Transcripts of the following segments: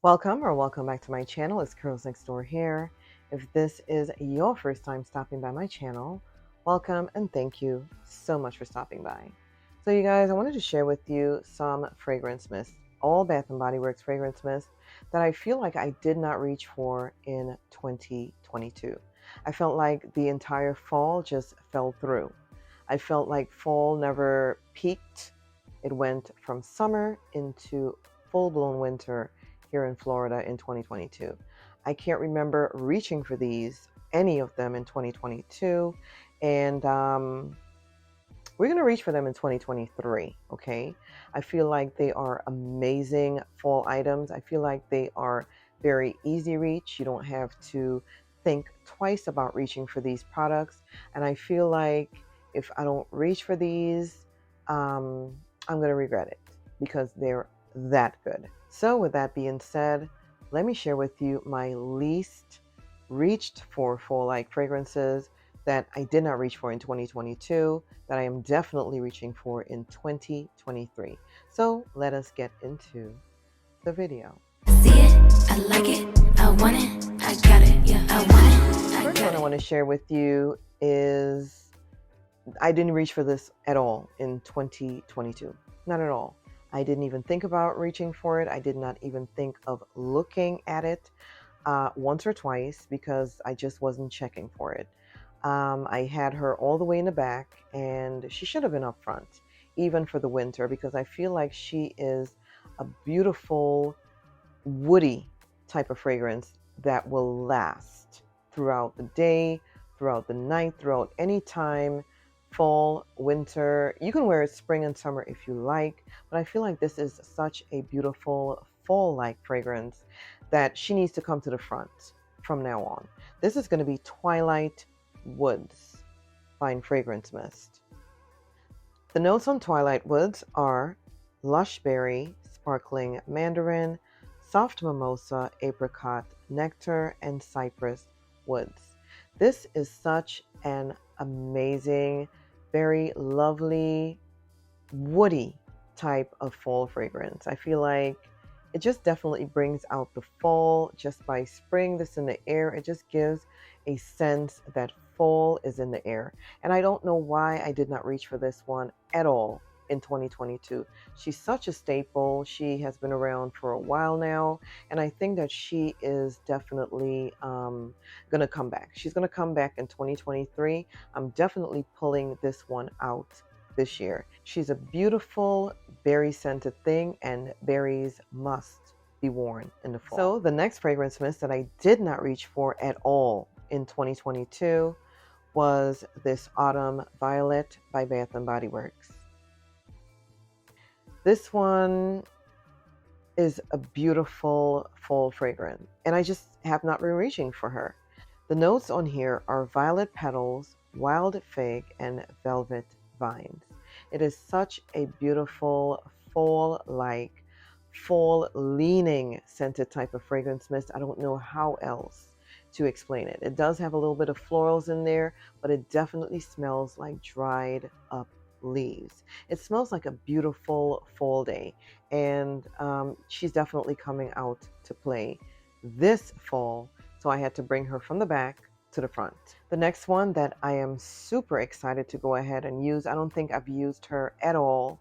Welcome back to my channel. It's Curls Next Door here. If this is your first time stopping by my channel, welcome and thank you so much for stopping by. So you guys, I wanted to share with you some fragrance mist, all Bath & Body Works fragrance mist that I feel like I did not reach for in 2022. I felt like the entire fall just fell through. I felt like fall never peaked. It went from summer into full-blown winter here in Florida in 2022. I can't remember reaching for any of them in 2022. And we're going to reach for them in 2023, okay? I feel like they are amazing fall items. I feel like they are very easy reach. You don't have to think twice about reaching for these products. And I feel like if I don't reach for these, I'm going to regret it because they're that good. So with that being said, let me share with you my least reached for fall-like fragrances that I did not reach for in 2022 that I am definitely reaching for in 2023. So let us get into the video. See it, I like it, I want it, I got it, yeah, I want it, I First got one I want to share with you is I didn't reach for this at all in 2022. Not at all. I didn't even think about reaching for it. I did not even think of looking at it once or twice because I just wasn't checking for it. I had her all the way in the back, and she should have been up front, even for the winter, because I feel like she is a beautiful, woody type of fragrance that will last throughout the day, throughout the night, throughout any time, fall, winter. You can wear it spring and summer if you like, but I feel like this is such a beautiful fall-like fragrance that she needs to come to the front from now on. This is going to be Twilight Woods Fine Fragrance Mist. The notes on Twilight Woods are lush berry, sparkling mandarin, soft mimosa, apricot, nectar, and cypress woods. This is such an amazing, very lovely, woody type of fall fragrance. I feel like it just definitely brings out the fall just by spraying this in the air. It just gives a sense that fall is in the air. And I don't know why I did not reach for this one at all in 2022. She's such a staple. She has been around for a while now, and I think that she is definitely going to come back. She's going to come back in 2023. I'm definitely pulling this one out this year. She's a beautiful berry scented thing, and berries must be worn in the fall. So the next fragrance mist that I did not reach for at all in 2022 was this Autumn Violet by Bath & Body Works. This one is a beautiful fall fragrance, and I just have not been reaching for her. The notes on here are violet petals, wild fig, and velvet vines. It is such a beautiful fall-like, fall-leaning scented type of fragrance mist. I don't know how else to explain it. It does have a little bit of florals in there, but it definitely smells like dried up leaves. It smells like a beautiful fall day, and she's definitely coming out to play this fall, so I had to bring her from the back to the front. The next one that I am super excited to go ahead and use, I don't think I've used her at all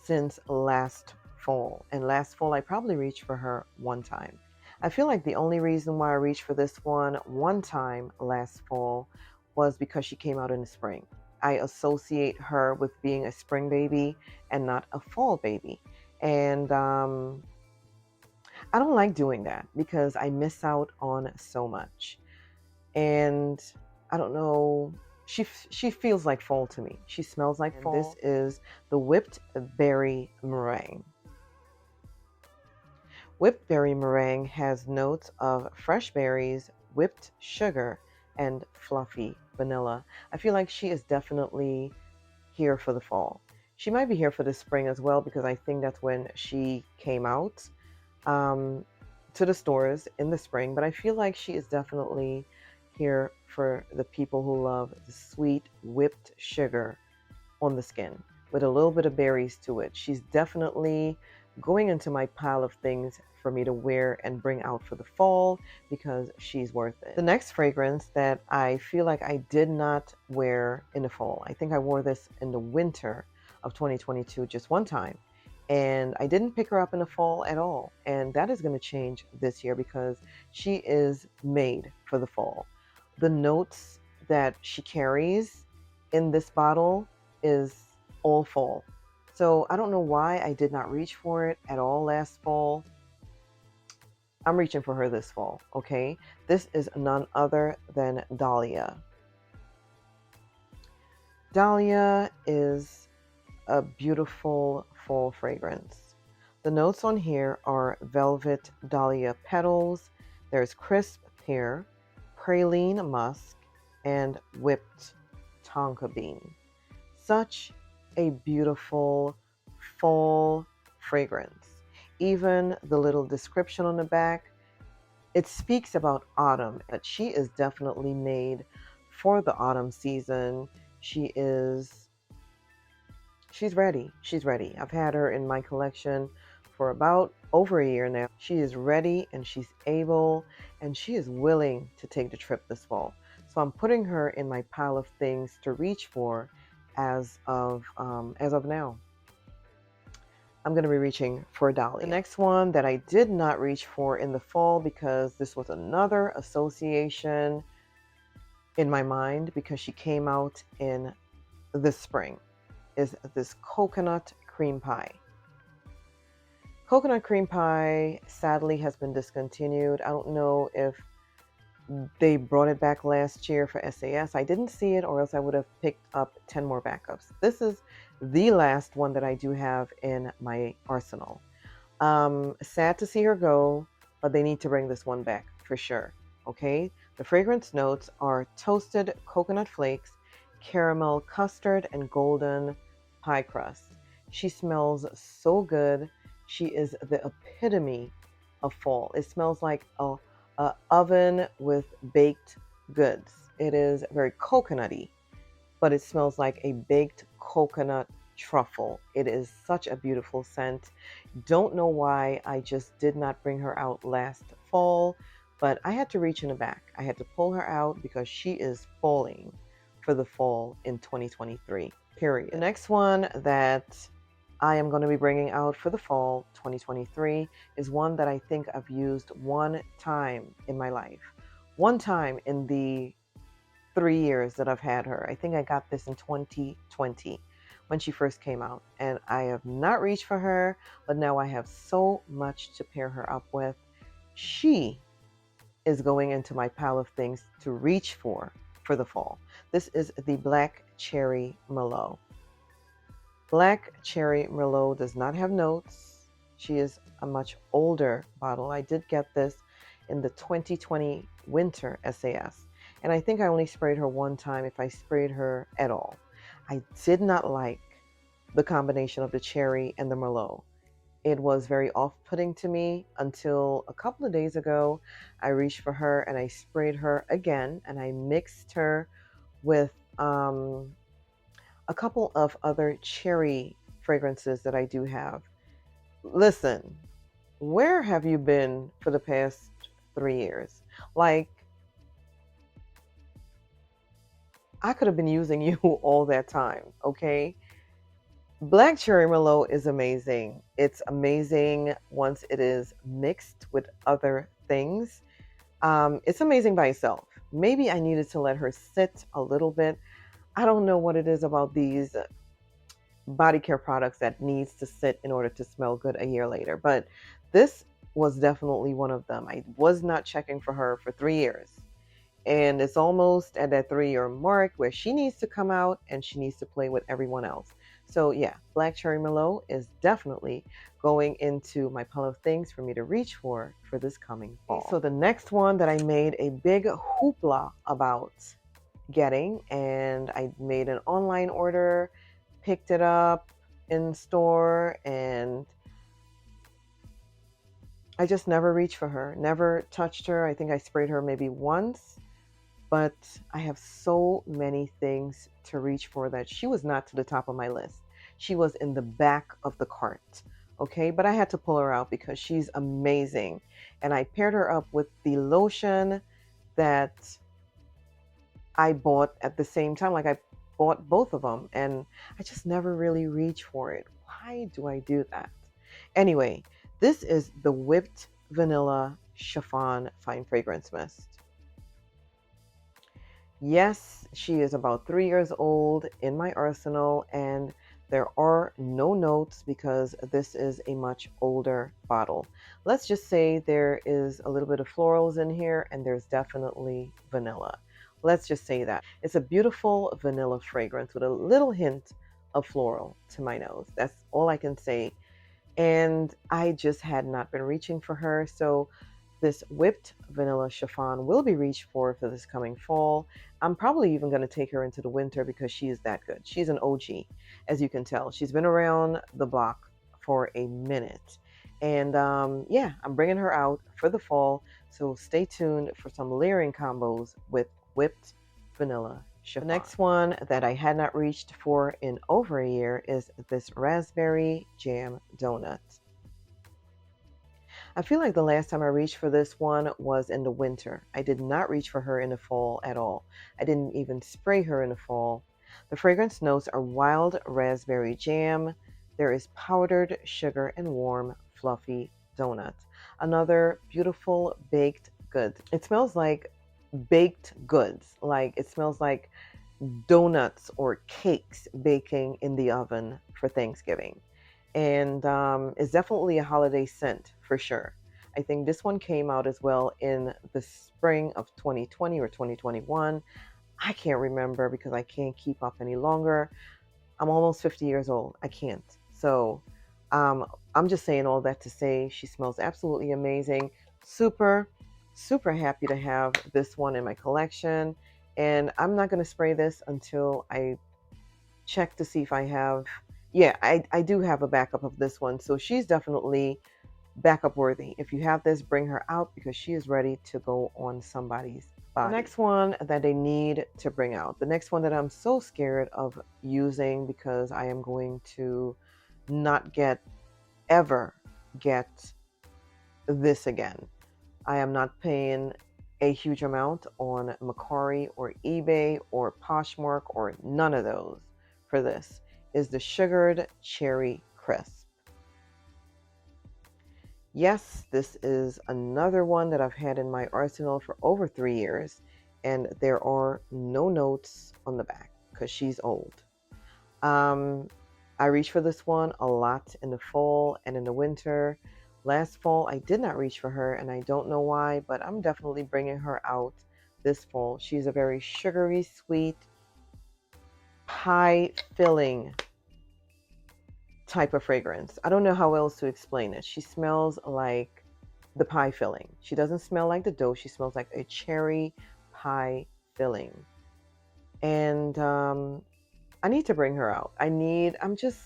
since last fall, and last fall I probably reached for her one time. I feel like the only reason why I reached for this one time last fall was because she came out in the spring. I associate her with being a spring baby and not a fall baby. And I don't like doing that because I miss out on so much. And I don't know, she feels like fall to me. She smells like fall. This is the Whipped Berry Meringue. Whipped berry meringue has notes of fresh berries, whipped sugar, and fluffy vanilla. I feel like she is definitely here for the fall. She might be here for the spring as well because I think that's when she came out to the stores in the spring. But I feel like she is definitely here for the people who love the sweet whipped sugar on the skin with a little bit of berries to it. She's definitely going into my pile of things for me to wear and bring out for the fall because she's worth it. The next fragrance that I feel like I did not wear in the fall, I think I wore this in the winter of 2022 just one time. And I didn't pick her up in the fall at all. And that is going to change this year because she is made for the fall. The notes that she carries in this bottle is all fall. So I don't know why I did not reach for it at all last fall. I'm reaching for her this fall, okay? This is none other than Dahlia. Dahlia is a beautiful fall fragrance. The notes on here are velvet dahlia petals, there's crisp pear, praline musk, and whipped tonka bean. Such a beautiful fall fragrance. Even the little description on the back, it speaks about autumn, but she is definitely made for the autumn season. She's ready. She's ready. I've had her in my collection for about over a year now. She is ready and she's able and she is willing to take the trip this fall. So I'm putting her in my pile of things to reach for as of now. I'm going to be reaching for Dahlia. The next one that I did not reach for in the fall because this was another association in my mind because she came out in the spring is this coconut cream pie. Coconut cream pie sadly has been discontinued. I don't know if they brought it back last year for SAS. I didn't see it or else I would have picked up 10 more backups. This is the last one that I do have in my arsenal. Sad to see her go, but they need to bring this one back for sure. Okay, the fragrance notes are toasted coconut flakes, caramel custard, and golden pie crust. She smells so good. She is the epitome of fall. It smells like a oven with baked goods. It is very coconutty, but it smells like a baked coconut truffle. It is such a beautiful scent. Don't know why I just did not bring her out last fall, but I had to reach in the back. I had to pull her out because she is falling for the fall in 2023, period. The next one that I am going to be bringing out for the fall 2023 is one that I think I've used one time in my life. One time in the 3 years that I've had her. I think I got this in 2020 when she first came out. And I have not reached for her, but now I have so much to pair her up with. She is going into my pile of things to reach for the fall. This is the Black Cherry Merlot. Black Cherry Merlot does not have notes. She is a much older bottle. I did get this in the 2020 winter SAS. And I think I only sprayed her one time if I sprayed her at all. I did not like the combination of the cherry and the Merlot. It was very off-putting to me until a couple of days ago. I reached for her and I sprayed her again and I mixed her with a couple of other cherry fragrances that I do have. Listen, where have you been for the past 3 years? Like, I could have been using you all that time, okay? Black Cherry Merlot is amazing. It's amazing once it is mixed with other things. It's amazing by itself. Maybe I needed to let her sit a little bit. I don't know what it is about these body care products that needs to sit in order to smell good a year later. But this was definitely one of them. I was not checking for her for 3 years. And it's almost at that 3-year mark where she needs to come out and she needs to play with everyone else. So yeah, Black Cherry Merlot is definitely going into my pile of things for me to reach for this coming fall. So the next one that I made a big hoopla about getting, and I made an online order, picked it up in store, and I just never reached for her, never touched her. I think I sprayed her maybe once, but I have so many things to reach for that she was not to the top of my list. She was in the back of the cart Okay, but I had to pull her out because she's amazing. And I paired her up with the lotion that I bought at the same time. Like I bought both of them and I just never really reach for it. Why do I do that? Anyway, this is the Whipped Vanilla Chiffon Fine Fragrance Mist. Yes, she is about 3 years old in my arsenal, and there are no notes because this is a much older bottle. Let's just say there is a little bit of florals in here, and there's definitely vanilla. Let's just say that. It's a beautiful vanilla fragrance with a little hint of floral to my nose. That's all I can say. And I just had not been reaching for her. So this Whipped Vanilla Chiffon will be reached for this coming fall. I'm probably even going to take her into the winter because she is that good. She's an OG, as you can tell. She's been around the block for a minute. And yeah, I'm bringing her out for the fall. So stay tuned for some layering combos with Whipped Vanilla Chiffon. The next one that I had not reached for in over a year is this Raspberry Jam Donut. I feel like the last time I reached for this one was in the winter. I did not reach for her in the fall at all. I didn't even spray her in the fall. The fragrance notes are wild raspberry jam. There is powdered sugar and warm, fluffy donut. Another beautiful baked good. It smells like baked goods. Like it smells like donuts or cakes baking in the oven for Thanksgiving. And it's definitely a holiday scent for sure. I think this one came out as well in the spring of 2020 or 2021. I can't remember because I can't keep up any longer. I'm almost 50 years old. I can't. So I'm just saying all that to say she smells absolutely amazing. Super, super happy to have this one in my collection. And I'm not going to spray this until I check to see if I have, yeah, I do have a backup of this one. So she's definitely backup worthy. If you have this, bring her out because she is ready to go on somebody's body. The next one that they need to bring out, the next one that I'm so scared of using because I am going to not ever get this again. I am not paying a huge amount on Mercari or eBay or Poshmark or none of those for this, is the Sugared Cherry Crisp. Yes, this is another one that I've had in my arsenal for over 3 years, and there are no notes on the back because she's old. I reach for this one a lot in the fall and in the winter. Last fall, I did not reach for her, and I don't know why, but I'm definitely bringing her out this fall. She's a very sugary, sweet, pie filling type of fragrance. I don't know how else to explain it. She smells like the pie filling. She doesn't smell like the dough. She smells like a cherry pie filling. And I need to bring her out. I'm just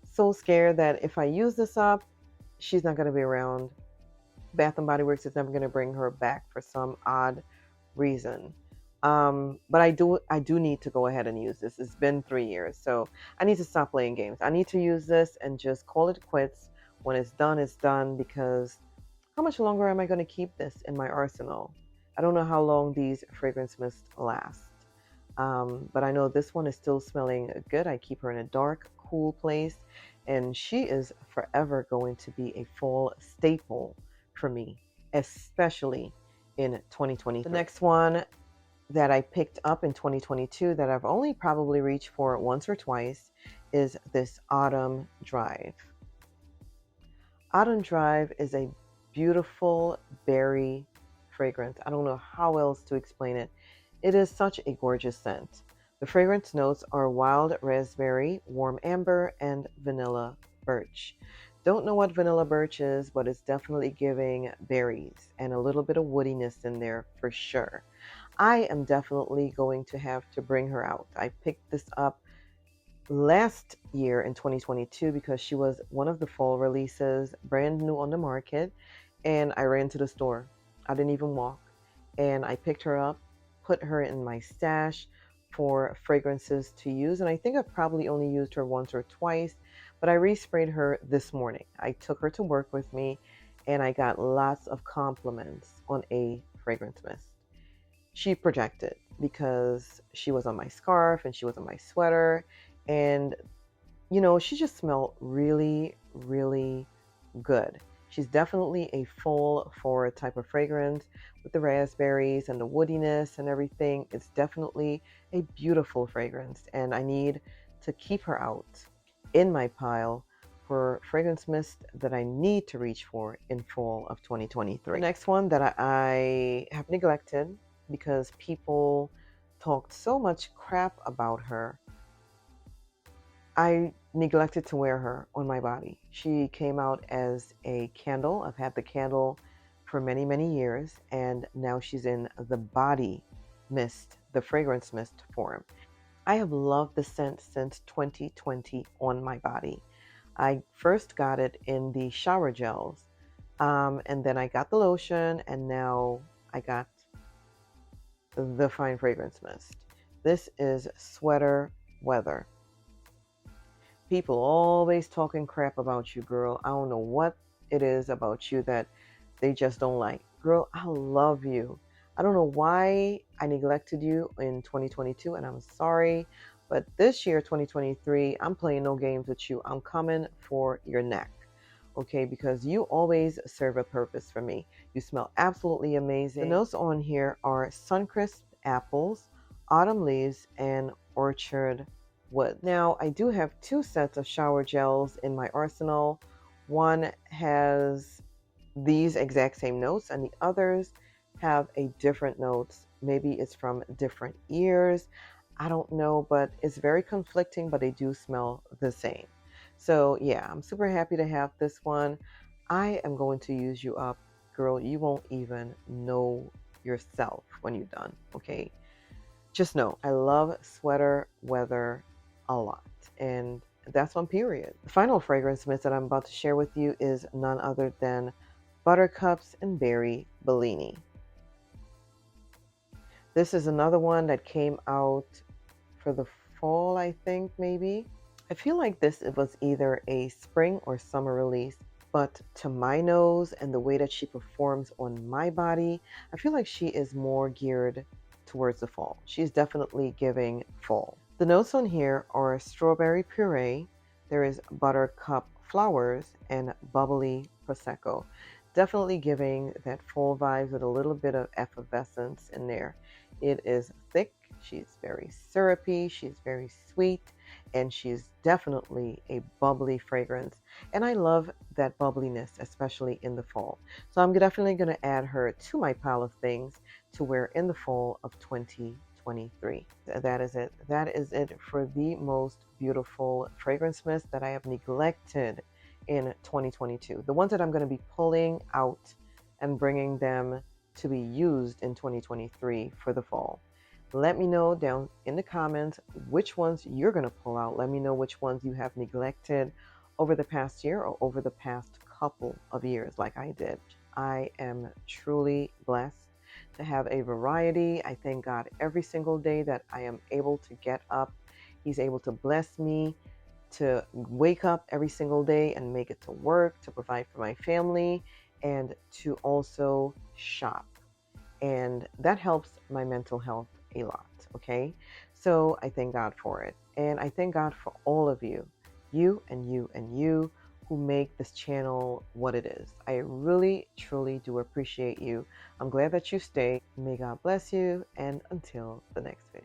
so scared that if I use this up, she's not going to be around. Bath and Body Works is never going to bring her back for some odd reason. But I do need to go ahead and use this. It's been 3 years, so I need to stop playing games. I need to use this and just call it quits. When it's done, because how much longer am I going to keep this in my arsenal? I don't know how long these fragrance mists last. But I know this one is still smelling good. I keep her in a dark, cool place, and she is forever going to be a fall staple for me, especially in 2020. The next one that I picked up in 2022 that I've only probably reached for once or twice is this Autumn Drive. Autumn Drive is a beautiful berry fragrance. I don't know how else to explain it. It is such a gorgeous scent. The fragrance notes are wild raspberry, warm amber, and vanilla birch. Don't know what vanilla birch is, but it's definitely giving berries and a little bit of woodiness in there for sure. I am definitely going to have to bring her out. I picked this up last year in 2022 because she was one of the fall releases, brand new on the market, and I ran to the store. I didn't even walk, and I picked her up, put her in my stash for fragrances to use, and I think I've probably only used her once or twice, But I resprayed her this morning. I took her to work with me and I got lots of compliments on a fragrance mist. She projected because she was on my scarf and she was on my sweater. And, she just smelled really, really good. She's definitely a full forward type of fragrance with the raspberries and the woodiness and everything. It's definitely a beautiful fragrance, and I need to keep her out in my pile for fragrance mist that I need to reach for in fall of 2023. The next one that I have neglected because people talked so much crap about her, I neglected to wear her on my body. She came out as a candle. I've had the candle for many, many years, and now she's in the body mist, the fragrance mist form. I have loved the scent since 2020 on my body. I first got it in the shower gels, and then I got the lotion, and now I got the fine fragrance mist. This is Sweater Weather. People always talking crap about you, girl. I don't know what it is about you that they just don't like. Girl, I love you. I don't know why I neglected you in 2022, and I'm sorry. But this year, 2023, I'm playing no games with you. I'm coming for your neck, okay? Because you always serve a purpose for me. You smell absolutely amazing. The notes on here are Suncrisp apples, autumn leaves, and orchard wood. Now, I do have two sets of shower gels in my arsenal. One has these exact same notes, and the others have a different notes. Maybe it's from different years. I don't know, but it's very conflicting, but they do smell the same. So yeah, I'm super happy to have this one. I am going to use you up, girl. You won't even know yourself when you're done, okay? Just know I love Sweater Weather a lot, and that's on period. The final fragrance mist that I'm about to share with you is none other than Buttercups and Berry Bellini. This is another one that came out for the fall, I think, maybe. I feel like this was either a spring or summer release, but to my nose and the way that she performs on my body, I feel like she is more geared towards the fall. She's definitely giving fall. The notes on here are strawberry puree, there is buttercup flowers, and bubbly prosecco. Definitely giving that fall vibes with a little bit of effervescence in there. It is thick, she's very syrupy, she's very sweet, and she's definitely a bubbly fragrance. And I love that bubbliness, especially in the fall. So I'm definitely going to add her to my pile of things to wear in the fall of 2023. That is it. That is it for the most beautiful fragrance mist that I have neglected in 2022. The ones that I'm going to be pulling out and bringing them to be used in 2023 for the fall. Let me know down in the comments which ones you're going to pull out. Let me know which ones you have neglected over the past year or over the past couple of years like I did. I am truly blessed to have a variety. I thank God every single day that I am able to get up. He's able to bless me to wake up every single day and make it to work, to provide for my family, and to also shop. And that helps my mental health a lot, okay? So I thank God for it. And I thank God for all of you, you and you and you who make this channel what it is. I really, truly do appreciate you. I'm glad that you stay. May God bless you. And until the next video.